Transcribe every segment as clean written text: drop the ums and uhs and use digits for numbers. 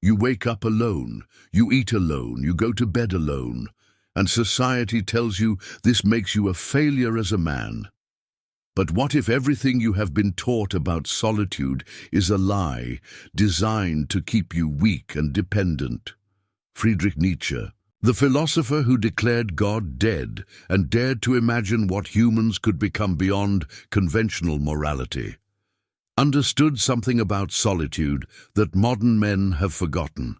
You wake up alone, you eat alone, you go to bed alone, and society tells you this makes you a failure as a man. But what if everything you have been taught about solitude is a lie designed to keep you weak and dependent? Friedrich Nietzsche, the philosopher who declared God dead and dared to imagine what humans could become beyond conventional morality, understood something about solitude that modern men have forgotten.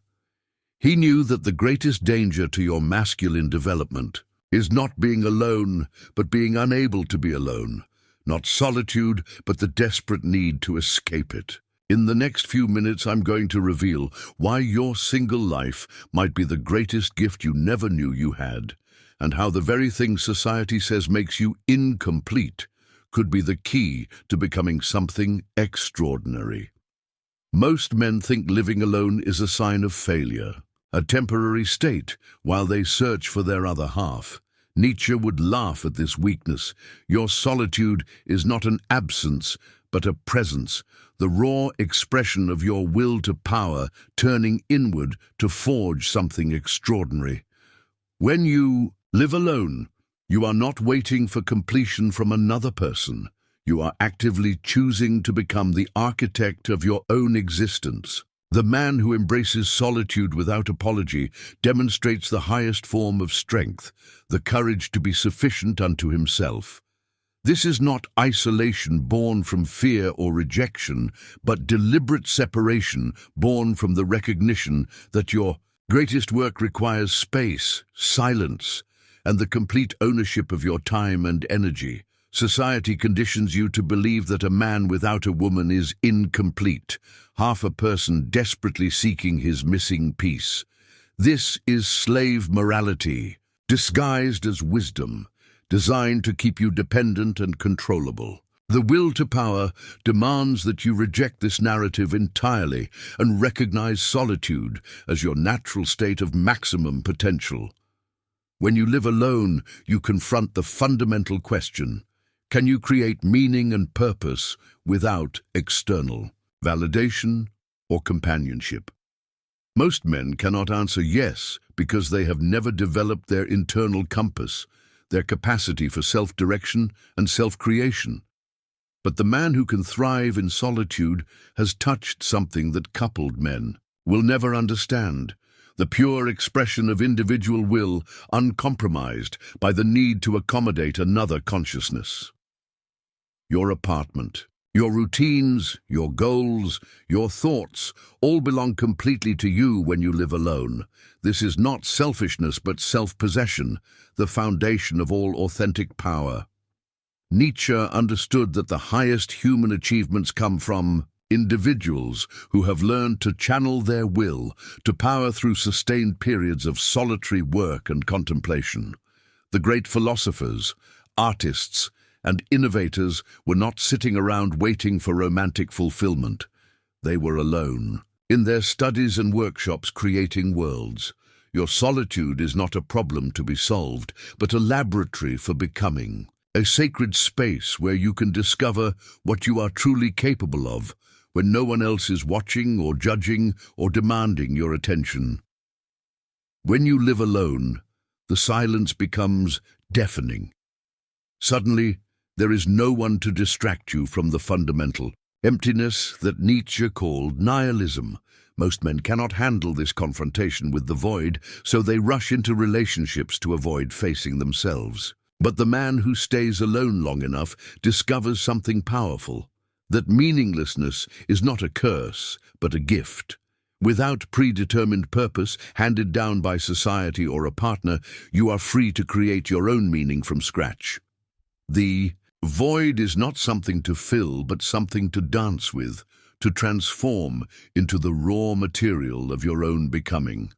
He knew that the greatest danger to your masculine development is not being alone, but being unable to be alone. Not solitude, but the desperate need to escape it. In the next few minutes, I'm going to reveal why your single life might be the greatest gift you never knew you had, and how the very thing society says makes you incomplete could be the key to becoming something extraordinary. Most men think living alone is a sign of failure, a temporary state while they search for their other half. Nietzsche would laugh at this weakness. Your solitude is not an absence, but a presence, the raw expression of your will to power, turning inward to forge something extraordinary. When you live alone, you are not waiting for completion from another person. You are actively choosing to become the architect of your own existence. The man who embraces solitude without apology demonstrates the highest form of strength, the courage to be sufficient unto himself. This is not isolation born from fear or rejection, but deliberate separation born from the recognition that your greatest work requires space, silence, and the complete ownership of your time and energy. Society conditions you to believe that a man without a woman is incomplete, half a person desperately seeking his missing piece. This is slave morality, disguised as wisdom, designed to keep you dependent and controllable. The will to power demands that you reject this narrative entirely and recognize solitude as your natural state of maximum potential. When you live alone, you confront the fundamental question: can you create meaning and purpose without external validation or companionship? Most men cannot answer yes because they have never developed their internal compass, their capacity for self-direction and self-creation. But the man who can thrive in solitude has touched something that coupled men will never understand: the pure expression of individual will, uncompromised by the need to accommodate another consciousness. Your apartment, your routines, your goals, your thoughts, all belong completely to you when you live alone. This is not selfishness but self-possession, the foundation of all authentic power. Nietzsche understood that the highest human achievements come from individuals who have learned to channel their will, to power through sustained periods of solitary work and contemplation. The great philosophers, artists, and innovators were not sitting around waiting for romantic fulfillment. They were alone, in their studies and workshops creating worlds. Your solitude is not a problem to be solved, but a laboratory for becoming, a sacred space where you can discover what you are truly capable of, when no one else is watching or judging or demanding your attention. When you live alone, the silence becomes deafening. Suddenly, there is no one to distract you from the fundamental emptiness that Nietzsche called nihilism. Most men cannot handle this confrontation with the void, so they rush into relationships to avoid facing themselves. But the man who stays alone long enough discovers something powerful: that meaninglessness is not a curse, but a gift. Without predetermined purpose handed down by society or a partner, you are free to create your own meaning from scratch. The void is not something to fill, but something to dance with, to transform into the raw material of your own becoming.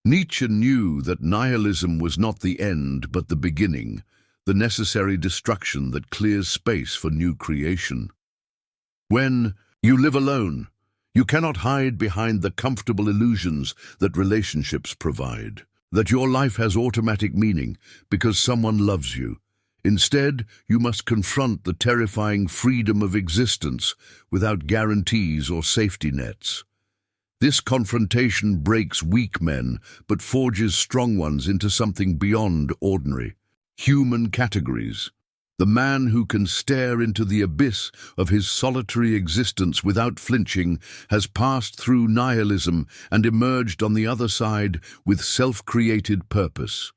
Nietzsche knew that nihilism was not the end, but the beginning, the necessary destruction that clears space for new creation. When you live alone, you cannot hide behind the comfortable illusions that relationships provide, that your life has automatic meaning because someone loves you. Instead, you must confront the terrifying freedom of existence without guarantees or safety nets. This confrontation breaks weak men, but forges strong ones into something beyond ordinary. Human categories. The man who can stare into the abyss of his solitary existence without flinching has passed through nihilism and emerged on the other side with self-created purpose.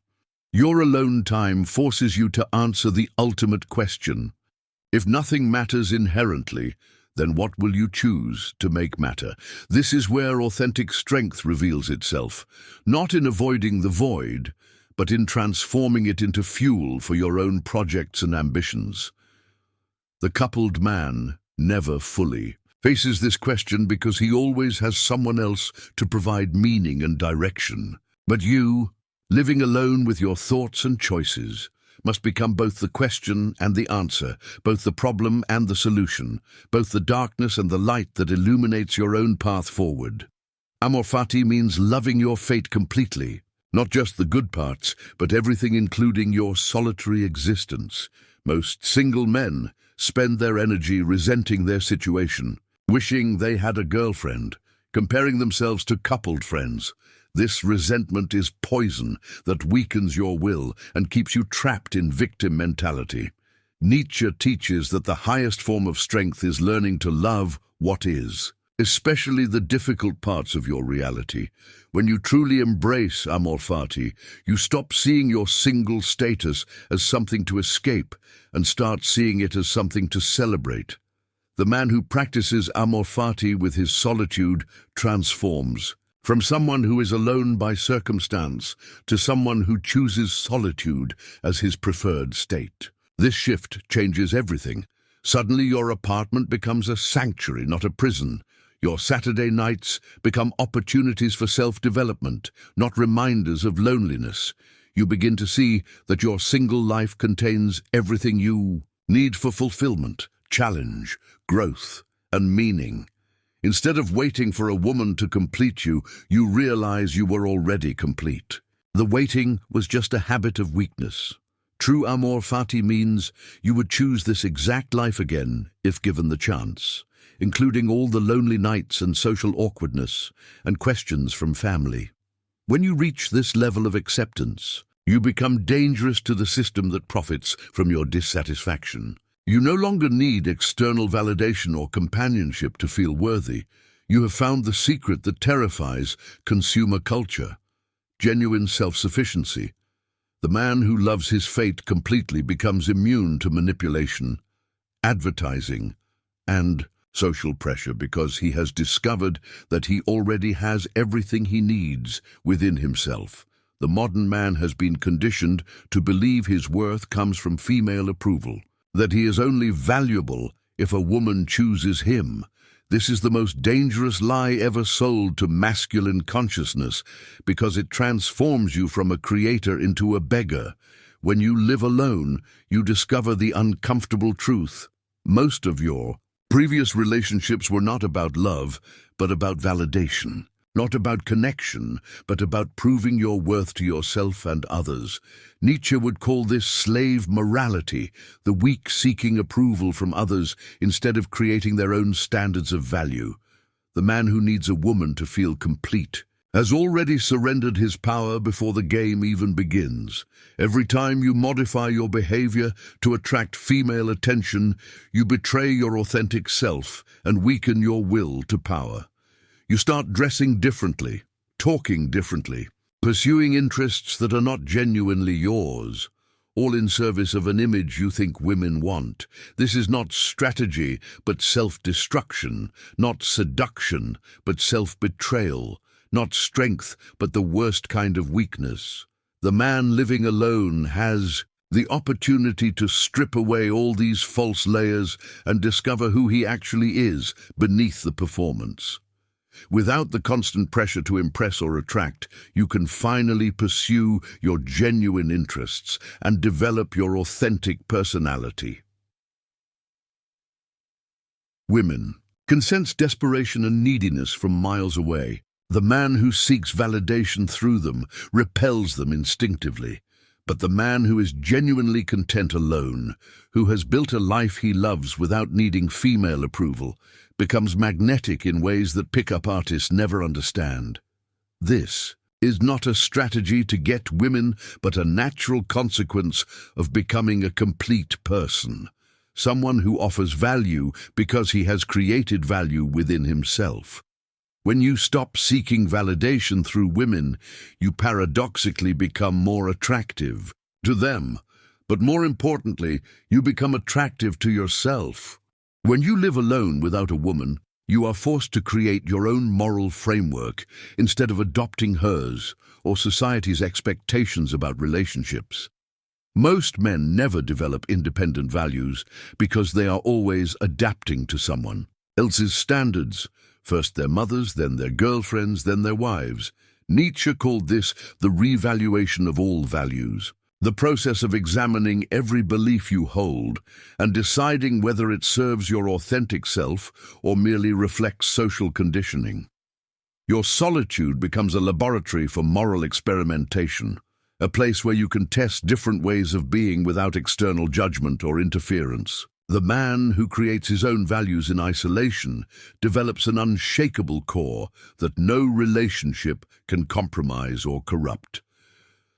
Your alone time forces you to answer the ultimate question. If nothing matters inherently, then what will you choose to make matter? This is where authentic strength reveals itself, not in avoiding the void, but in transforming it into fuel for your own projects and ambitions. The coupled man never fully faces this question because he always has someone else to provide meaning and direction. But you, living alone with your thoughts and choices, must become both the question and the answer, both the problem and the solution, both the darkness and the light that illuminates your own path forward. Amor fati means loving your fate completely, not just the good parts, but everything including your solitary existence. Most single men spend their energy resenting their situation, wishing they had a girlfriend, comparing themselves to coupled friends. This resentment is poison that weakens your will and keeps you trapped in victim mentality. Nietzsche teaches that the highest form of strength is learning to love what is, especially the difficult parts of your reality. When you truly embrace amor fati, you stop seeing your single status as something to escape and start seeing it as something to celebrate. The man who practices amor fati with his solitude transforms. From someone who is alone by circumstance to someone who chooses solitude as his preferred state. This shift changes everything. Suddenly your apartment becomes a sanctuary, not a prison. Your Saturday nights become opportunities for self-development, not reminders of loneliness. You begin to see that your single life contains everything you need for fulfillment, challenge, growth, and meaning. Instead of waiting for a woman to complete you, you realize you were already complete. The waiting was just a habit of weakness. True amor fati means you would choose this exact life again if given the chance, including all the lonely nights and social awkwardness and questions from family. When you reach this level of acceptance, you become dangerous to the system that profits from your dissatisfaction. You no longer need external validation or companionship to feel worthy. You have found the secret that terrifies consumer culture: genuine self-sufficiency. The man who loves his fate completely becomes immune to manipulation, advertising, and social pressure because he has discovered that he already has everything he needs within himself. The modern man has been conditioned to believe his worth comes from female approval, that he is only valuable if a woman chooses him. This is the most dangerous lie ever sold to masculine consciousness because it transforms you from a creator into a beggar. When you live alone, you discover the uncomfortable truth. Most of your previous relationships were not about love, but about validation. Not about connection, but about proving your worth to yourself and others. Nietzsche would call this slave morality, the weak seeking approval from others instead of creating their own standards of value. The man who needs a woman to feel complete has already surrendered his power before the game even begins. Every time you modify your behavior to attract female attention, you betray your authentic self and weaken your will to power. You start dressing differently, talking differently, pursuing interests that are not genuinely yours, all in service of an image you think women want. This is not strategy, but self-destruction, not seduction, but self-betrayal, not strength, but the worst kind of weakness. The man living alone has the opportunity to strip away all these false layers and discover who he actually is beneath the performance. Without the constant pressure to impress or attract, you can finally pursue your genuine interests and develop your authentic personality. Women can sense desperation and neediness from miles away. The man who seeks validation through them repels them instinctively. But the man who is genuinely content alone, who has built a life he loves without needing female approval, becomes magnetic in ways that pick-up artists never understand. This is not a strategy to get women, but a natural consequence of becoming a complete person. Someone who offers value because he has created value within himself. When you stop seeking validation through women, you paradoxically become more attractive to them. But more importantly, you become attractive to yourself. When you live alone without a woman, you are forced to create your own moral framework instead of adopting hers or society's expectations about relationships. Most men never develop independent values because they are always adapting to someone else's standards. First their mothers, then their girlfriends, then their wives. Nietzsche called this the revaluation of all values. The process of examining every belief you hold and deciding whether it serves your authentic self or merely reflects social conditioning. Your solitude becomes a laboratory for moral experimentation, a place where you can test different ways of being without external judgment or interference. The man who creates his own values in isolation develops an unshakable core that no relationship can compromise or corrupt.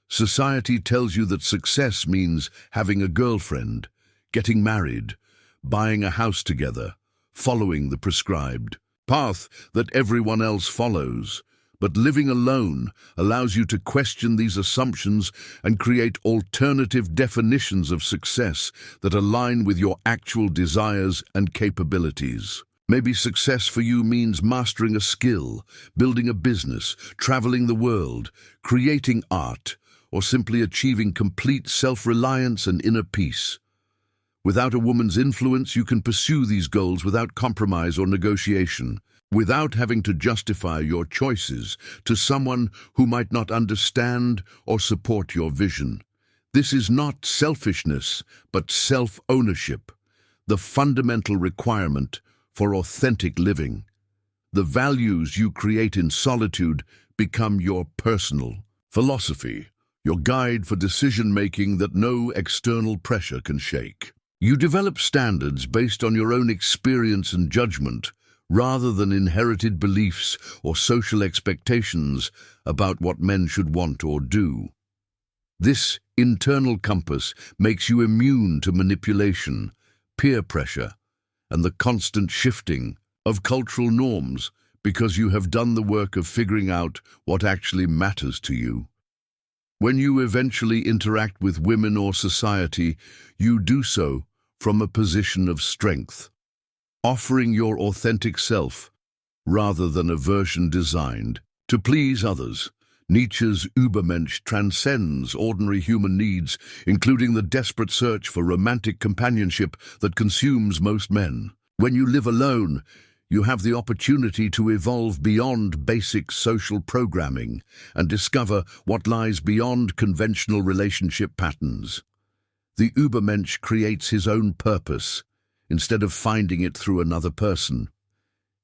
Society tells you that success means having a girlfriend, getting married, buying a house together, following the prescribed path that everyone else follows. But living alone allows you to question these assumptions and create alternative definitions of success that align with your actual desires and capabilities. Maybe success for you means mastering a skill, building a business, traveling the world, creating art, or simply achieving complete self-reliance and inner peace. Without a woman's influence, you can pursue these goals without compromise or negotiation, without having to justify your choices to someone who might not understand or support your vision. This is not selfishness, but self-ownership, the fundamental requirement for authentic living. The values you create in solitude become your personal philosophy, your guide for decision-making that no external pressure can shake. You develop standards based on your own experience and judgment, rather than inherited beliefs or social expectations about what men should want or do. This internal compass makes you immune to manipulation, peer pressure, and the constant shifting of cultural norms because you have done the work of figuring out what actually matters to you. When you eventually interact with women or society, you do so from a position of strength, offering your authentic self rather than a version designed to please others. Nietzsche's Übermensch transcends ordinary human needs, including the desperate search for romantic companionship that consumes most men. When you live alone, you have the opportunity to evolve beyond basic social programming and discover what lies beyond conventional relationship patterns. The Übermensch creates his own purpose instead of finding it through another person.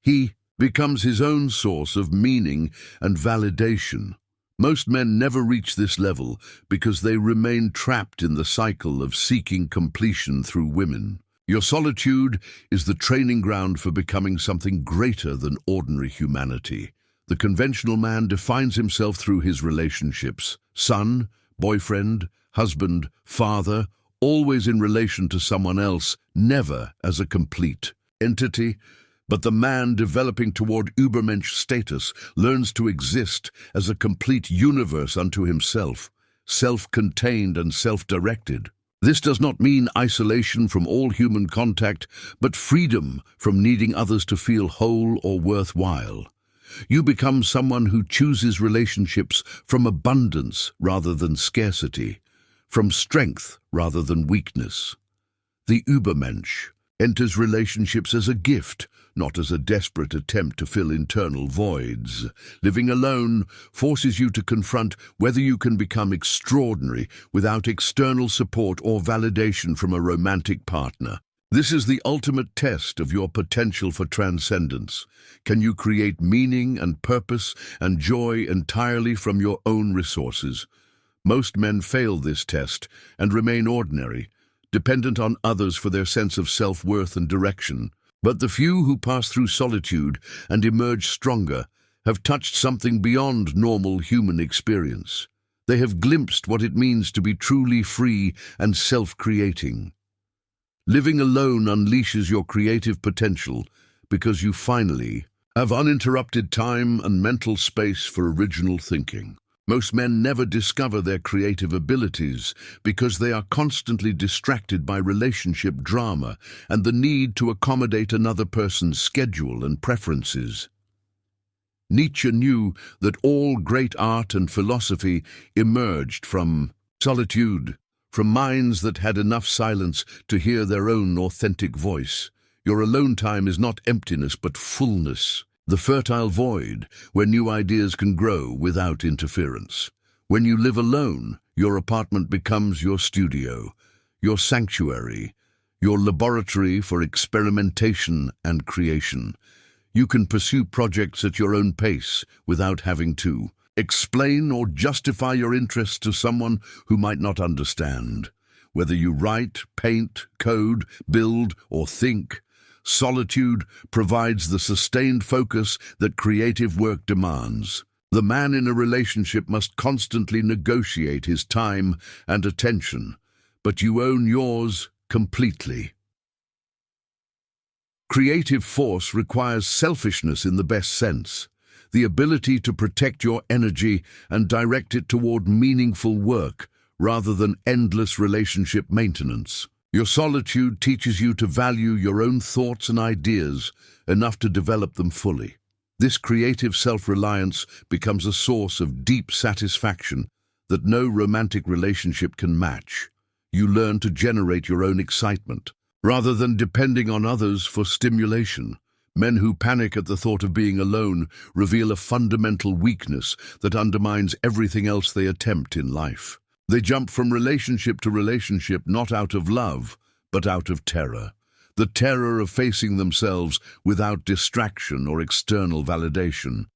He becomes his own source of meaning and validation. Most men never reach this level because they remain trapped in the cycle of seeking completion through women. Your solitude is the training ground for becoming something greater than ordinary humanity. The conventional man defines himself through his relationships: son, boyfriend, husband, father, always in relation to someone else, never as a complete entity. But the man developing toward Übermensch status learns to exist as a complete universe unto himself, self-contained and self-directed. This does not mean isolation from all human contact, but freedom from needing others to feel whole or worthwhile. You become someone who chooses relationships from abundance rather than scarcity, from strength rather than weakness. The Übermensch enters relationships as a gift, not as a desperate attempt to fill internal voids. Living alone forces you to confront whether you can become extraordinary without external support or validation from a romantic partner. This is the ultimate test of your potential for transcendence. Can you create meaning and purpose and joy entirely from your own resources? Most men fail this test and remain ordinary, dependent on others for their sense of self-worth and direction. But the few who pass through solitude and emerge stronger have touched something beyond normal human experience. They have glimpsed what it means to be truly free and self-creating. Living alone unleashes your creative potential because you finally have uninterrupted time and mental space for original thinking. Most men never discover their creative abilities because they are constantly distracted by relationship drama and the need to accommodate another person's schedule and preferences. Nietzsche knew that all great art and philosophy emerged from solitude, from minds that had enough silence to hear their own authentic voice. Your alone time is not emptiness but fullness, the fertile void where new ideas can grow without interference. When you live alone, your apartment becomes your studio, your sanctuary, your laboratory for experimentation and creation. You can pursue projects at your own pace without having to explain or justify your interests to someone who might not understand. Whether you write, paint, code, build, or think, solitude provides the sustained focus that creative work demands. The man in a relationship must constantly negotiate his time and attention, but you own yours completely. Creative force requires selfishness in the best sense, the ability to protect your energy and direct it toward meaningful work rather than endless relationship maintenance. Your solitude teaches you to value your own thoughts and ideas enough to develop them fully. This creative self-reliance becomes a source of deep satisfaction that no romantic relationship can match. You learn to generate your own excitement, rather than depending on others for stimulation. Men who panic at the thought of being alone reveal a fundamental weakness that undermines everything else they attempt in life. They jump from relationship to relationship not out of love, but out of terror. The terror of facing themselves without distraction or external validation.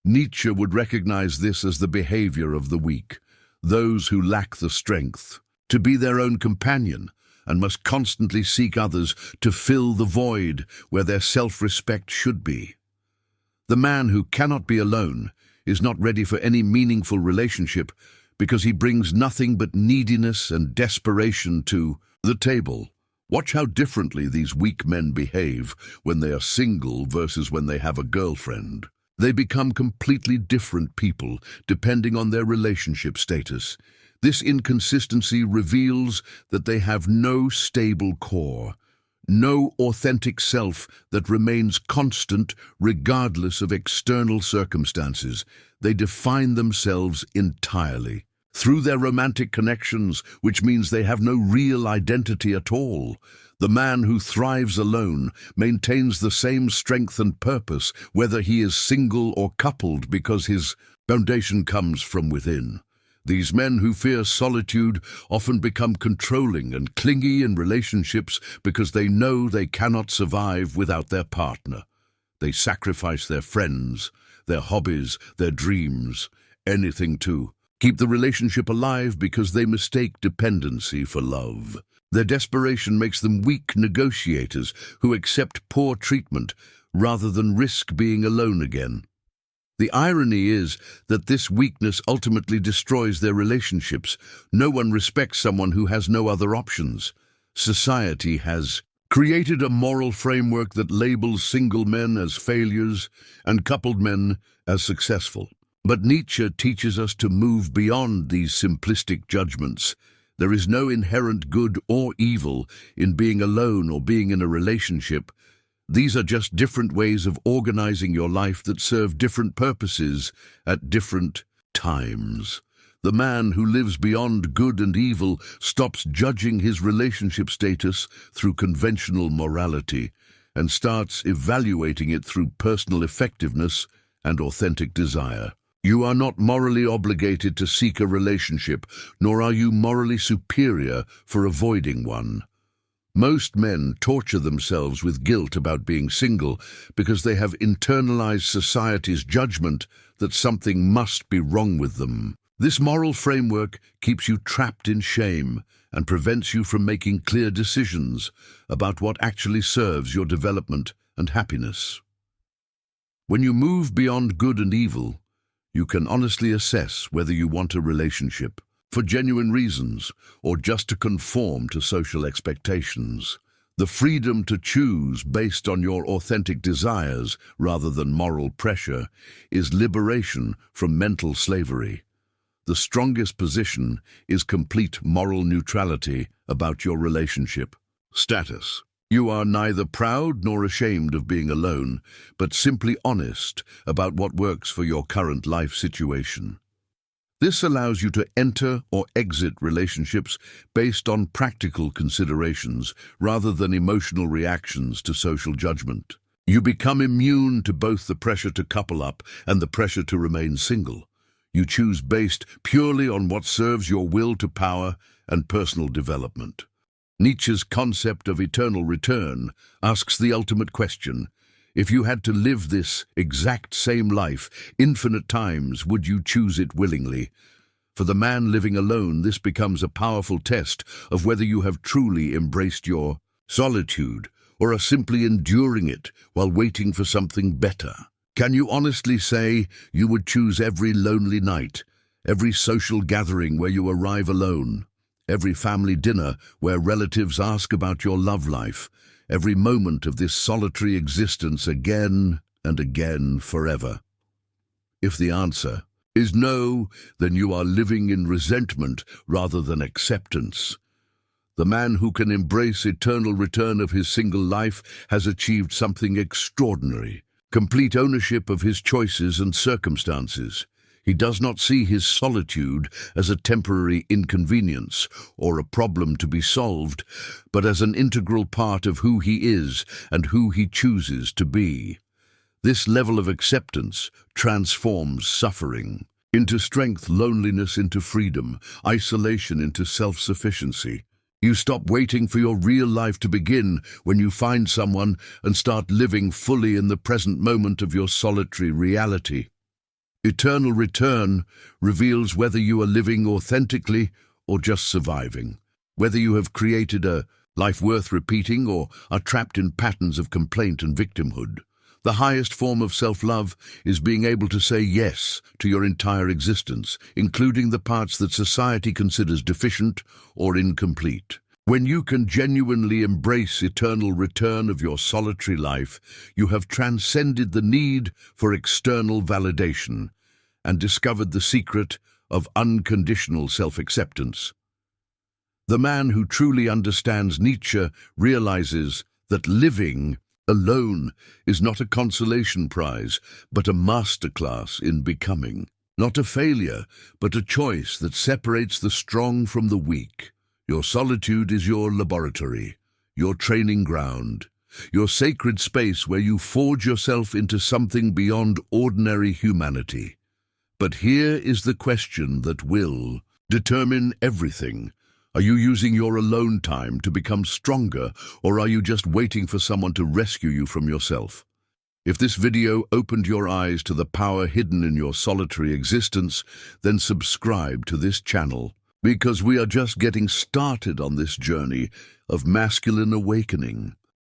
Nietzsche would recognize this as the behavior of the weak, those who lack the strength to be their own companion, and must constantly seek others to fill the void where their self-respect should be. The man who cannot be alone is not ready for any meaningful relationship because he brings nothing but neediness and desperation to the table. Watch how differently these weak men behave when they are single versus when they have a girlfriend. They become completely different people depending on their relationship status. This inconsistency reveals that they have no stable core, no authentic self that remains constant regardless of external circumstances. They define themselves entirely through their romantic connections, which means they have no real identity at all. The man who thrives alone maintains the same strength and purpose, whether he is single or coupled, because his foundation comes from within. These men who fear solitude often become controlling and clingy in relationships because they know they cannot survive without their partner. They sacrifice their friends, their hobbies, their dreams, anything to keep the relationship alive because they mistake dependency for love. Their desperation makes them weak negotiators who accept poor treatment rather than risk being alone again. The irony is that this weakness ultimately destroys their relationships. No one respects someone who has no other options. Society has created a moral framework that labels single men as failures and coupled men as successful. But Nietzsche teaches us to move beyond these simplistic judgments. There is no inherent good or evil in being alone or being in a relationship. These are just different ways of organizing your life that serve different purposes at different times. The man who lives beyond good and evil stops judging his relationship status through conventional morality and starts evaluating it through personal effectiveness and authentic desire. You are not morally obligated to seek a relationship, nor are you morally superior for avoiding one. Most men torture themselves with guilt about being single because they have internalized society's judgment that something must be wrong with them. This moral framework keeps you trapped in shame and prevents you from making clear decisions about what actually serves your development and happiness. When you move beyond good and evil, you can honestly assess whether you want a relationship for genuine reasons or just to conform to social expectations. The freedom to choose based on your authentic desires rather than moral pressure is liberation from mental slavery. The strongest position is complete moral neutrality about your relationship status. You are neither proud nor ashamed of being alone, but simply honest about what works for your current life situation. This allows you to enter or exit relationships based on practical considerations rather than emotional reactions to social judgment. You become immune to both the pressure to couple up and the pressure to remain single. You choose based purely on what serves your will to power and personal development. Nietzsche's concept of eternal return asks the ultimate question: if you had to live this exact same life infinite times, would you choose it willingly? For the man living alone, this becomes a powerful test of whether you have truly embraced your solitude or are simply enduring it while waiting for something better. Can you honestly say you would choose every lonely night, every social gathering where you arrive alone, every family dinner where relatives ask about your love life, every moment of this solitary existence again and again forever? If the answer is no, then you are living in resentment rather than acceptance. The man who can embrace eternal return of his single life has achieved something extraordinary: complete ownership of his choices and circumstances. He does not see his solitude as a temporary inconvenience or a problem to be solved, but as an integral part of who he is and who he chooses to be. This level of acceptance transforms suffering into strength, loneliness into freedom, isolation into self-sufficiency. You stop waiting for your real life to begin when you find someone and start living fully in the present moment of your solitary reality. Eternal return reveals whether you are living authentically or just surviving, whether you have created a life worth repeating or are trapped in patterns of complaint and victimhood. The highest form of self-love is being able to say yes to your entire existence, including the parts that society considers deficient or incomplete. When you can genuinely embrace eternal return of your solitary life, you have transcended the need for external validation and discovered the secret of unconditional self-acceptance. The man who truly understands Nietzsche realizes that living alone is not a consolation prize, but a masterclass in becoming. Not a failure, but a choice that separates the strong from the weak. Your solitude is your laboratory, your training ground, your sacred space where you forge yourself into something beyond ordinary humanity. But here is the question that will determine everything. Are you using your alone time to become stronger, or are you just waiting for someone to rescue you from yourself? If this video opened your eyes to the power hidden in your solitary existence, then subscribe to this channel, because we are just getting started on this journey of masculine awakening.